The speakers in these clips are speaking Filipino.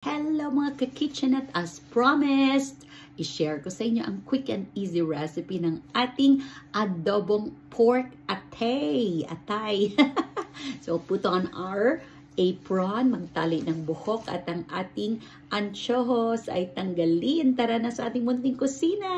Hello mga ka-kitchenette, as promised, i-share ko sa inyo ang quick and easy recipe ng ating adobong pork atay. So put on our apron, magtali ng buhok at ang ating anchohos ay tanggalin. Tara na sa ating munting kusina.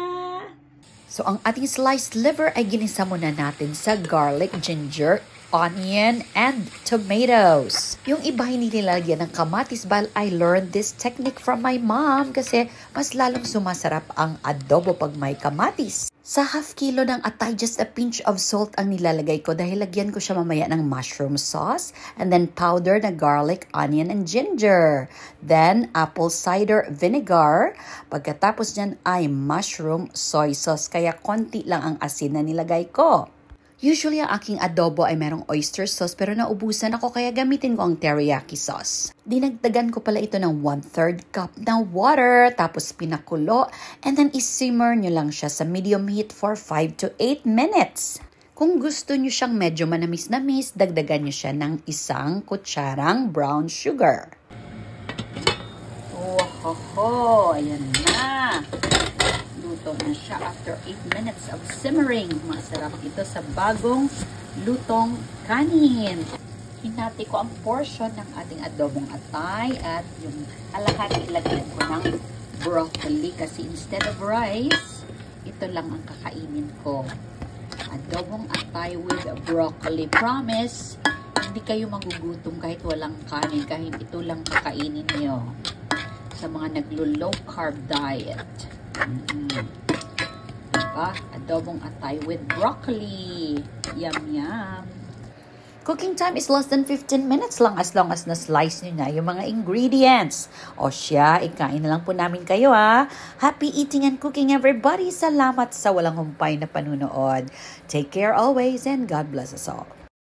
So ang ating sliced liver ay ginisa muna natin sa garlic, ginger, onion, and tomatoes. Yung iba hindi nilalagyan ng kamatis, but I learned this technique from my mom kasi mas lalong sumasarap ang adobo pag may kamatis. Sa half kilo ng atay, just a pinch of salt ang nilalagay ko dahil lagyan ko siya mamaya ng mushroom sauce and then powder na garlic, onion, and ginger. Then apple cider vinegar. Pagkatapos nyan ay mushroom soy sauce kaya konti lang ang asin na nilagay ko. Usually, ang aking adobo ay merong oyster sauce pero naubusan ako kaya gamitin ko ang teriyaki sauce. Dinagdagan ko pala ito ng 1/3 cup na water tapos pinakulo and then isimmer nyo lang siya sa medium heat for 5 to 8 minutes. Kung gusto nyo siyang medyo manamis-namis, dagdagan nyo siya ng 1 kutsarang brown sugar. Oh, ayan na! Luto na siya after 8 minutes of simmering. Masarap ito sa bagong lutong kanin. Hinati ko ang portion ng ating adobong atay at yung kalahati ilagyan ko ng broccoli kasi instead of rice, ito lang ang kakainin ko. Adobong atay with broccoli. Promise, hindi kayo magugutom kahit walang kanin, kahit ito lang kakainin nyo. Sa mga naglo-low carb diet. Diba? Adobong atay with broccoli. Yum, yum. Cooking time is less than 15 minutes lang as na-slice nyo na yung mga ingredients. O siya, ikain na lang po namin kayo ha. Happy eating and cooking everybody. Salamat sa walang humpay na panunood. Take care always and God bless us all.